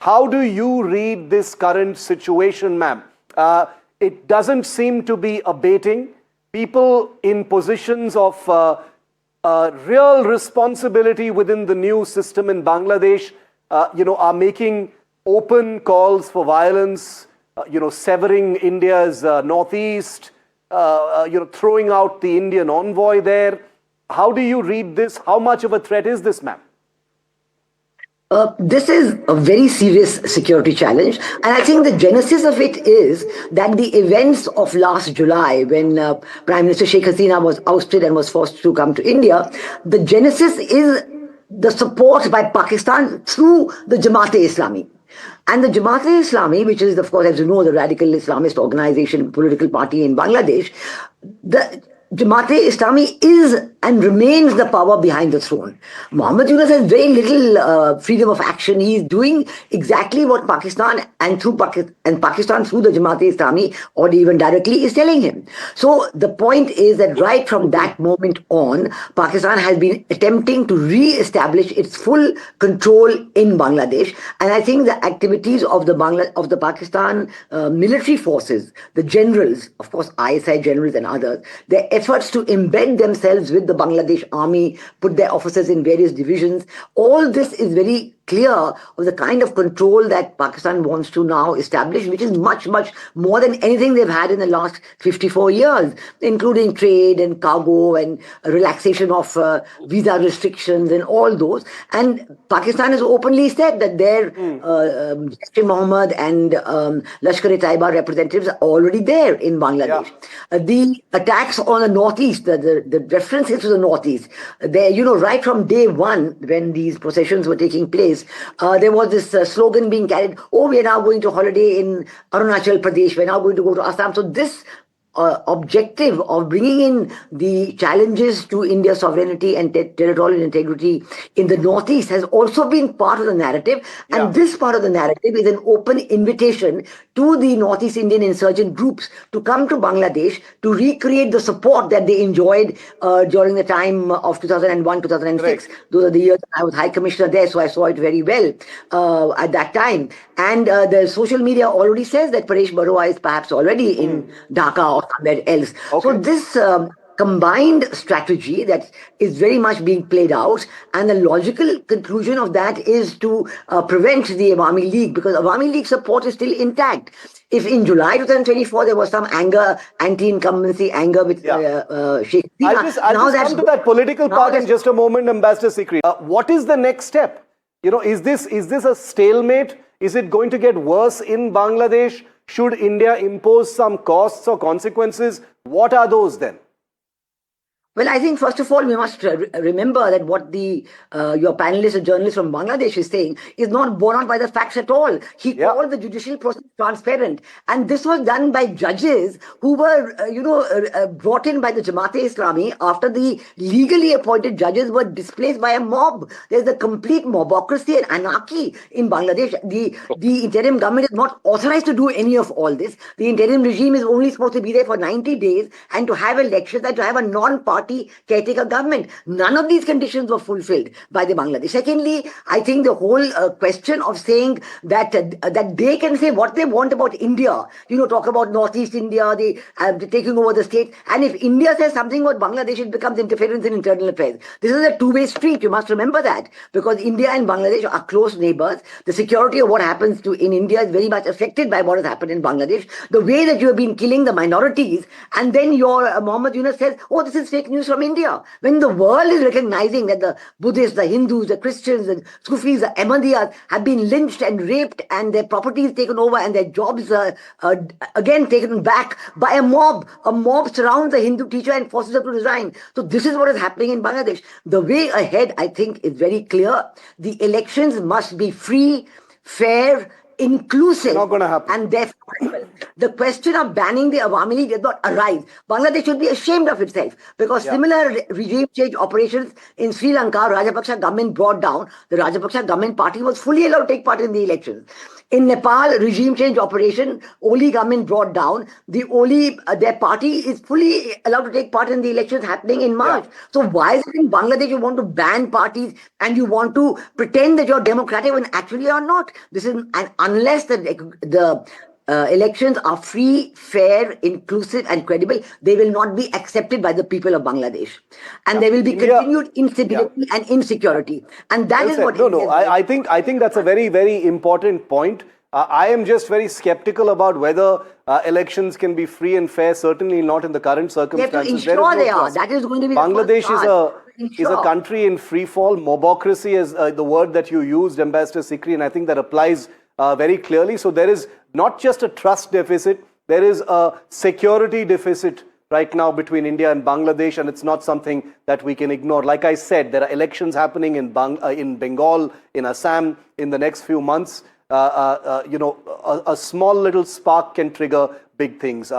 How do you read this current situation, ma'am? It doesn't seem to be abating. People in positions of real responsibility within the new system in Bangladesh, are making open calls for violence, severing India's northeast, throwing out the Indian envoy there. How do you read this? How much of a threat is this, ma'am? This is a very serious security challenge, and I think the genesis of it is that the events of last July, when Prime Minister Sheikh Hasina was ousted and was forced to come to India, the genesis is the support by Pakistan through the Jamaat-e-Islami. And the Jamaat-e-Islami, which is, of course, as you know, the radical Islamist organization, political party in Bangladesh, the Jamaat-e-Islami is and remains the power behind the throne. Muhammad Yunus has very little freedom of action. He is doing exactly what Pakistan and Pakistan through the Jamaat-e-Islami, or even directly, is telling him. So the point is that right from that moment on, Pakistan has been attempting to re-establish its full control in Bangladesh. And I think the activities of the Pakistan military forces, the generals, of course ISI generals and others, their efforts to embed themselves with the Bangladesh army, put their officers in various divisions, all this is very clear of the kind of control that Pakistan wants to now establish, which is much, much more than anything they've had in the last 54 years, including trade and cargo and relaxation of visa restrictions and all those. And Pakistan has openly said that their Mohammed and Lashkar-e-Taiba representatives are already there in Bangladesh. Yeah. The attacks on the northeast, the references to the northeast, right from day one when these processions were taking place, there was this slogan being carried, we are now going to holiday in Arunachal Pradesh, we're now going to go to Assam. So this objective of bringing in the challenges to India's sovereignty and territorial integrity in the northeast has also been part of the narrative. Yeah. And this part of the narrative is an open invitation to the Northeast Indian insurgent groups to come to Bangladesh to recreate the support that they enjoyed during the time of 2001, 2006. Right. Those are the years I was High Commissioner there, so I saw it very well at that time. And the social media already says that Paresh Barua is perhaps already in Dhaka or somewhere else. Okay. So this combined strategy that is very much being played out, and the logical conclusion of that is to prevent the Awami League, because Awami League support is still intact. If in July 2024 there was some anger, anti-incumbency anger with Sheikh Hasina, I'll just come to that political part in just a moment, Ambassador Sikri. What is the next step? Is this a stalemate? Is it going to get worse in Bangladesh? Should India impose some costs or consequences? What are those then? Well, I think first of all, we must remember that what your panelist, a journalist from Bangladesh, is saying is not borne out by the facts at all. He called the judicial process transparent, and this was done by judges who were, brought in by the Jamaat-e-Islami after the legally appointed judges were displaced by a mob. There's a complete mobocracy and anarchy in Bangladesh. The interim government is not authorized to do any of all this. The interim regime is only supposed to be there for 90 days and to have elections and to have a non-party caretaker government. None of these conditions were fulfilled by the Bangladesh. Secondly, I think the whole question of saying that they can say what they want about India, talk about Northeast India, they taking over the state, and if India says something about Bangladesh, it becomes interference in internal affairs. This is a two-way street. You must remember that, because India and Bangladesh are close neighbors. The security of what happens in India is very much affected by what has happened in Bangladesh. The way that you have been killing the minorities, and then your Muhammad Yunus says, this is fake news from India. When the world is recognizing that the Buddhists, the Hindus, the Christians, the Sufis, the Ahmadiyyas have been lynched and raped and their properties taken over and their jobs again taken back by a mob. A mob surrounds the Hindu teacher and forces her to resign. So this is what is happening in Bangladesh. The way ahead, I think, is very clear. The elections must be free, fair, inclusive, not going to happen. And therefore the question of banning the Awami League does not arise. Bangladesh should be ashamed of itself, because similar regime change operations in Sri Lanka, Rajapaksa government brought down. The Rajapaksa government party was fully allowed to take part in the elections. In Nepal, regime change operation, Oli government brought down. The Oli, their party is fully allowed to take part in the elections happening in March. Yeah. So why is it in Bangladesh you want to ban parties and you want to pretend that you're democratic when actually you're not? This is, and unless the elections are free, fair, inclusive, and credible, they will not be accepted by the people of Bangladesh. And Yeah. there will be India, continued yeah. instability and insecurity. And that Well is said. what No, no. India is very I think that's a very, very important point. I am just very skeptical about whether elections can be free and fair. Certainly not in the current They have to circumstances. There is ensure no they are. trust. That is going to be the first Bangladesh part. is a Ensure. country in free fall. Mobocracy is the word that you used, Ambassador Sikri, and I think that applies very clearly. So there is not just a trust deficit. There is a security deficit right now between India and Bangladesh, and it's not something that we can ignore. Like I said, there are elections happening in Bengal, in Assam, in the next few months. A small little spark can trigger big things.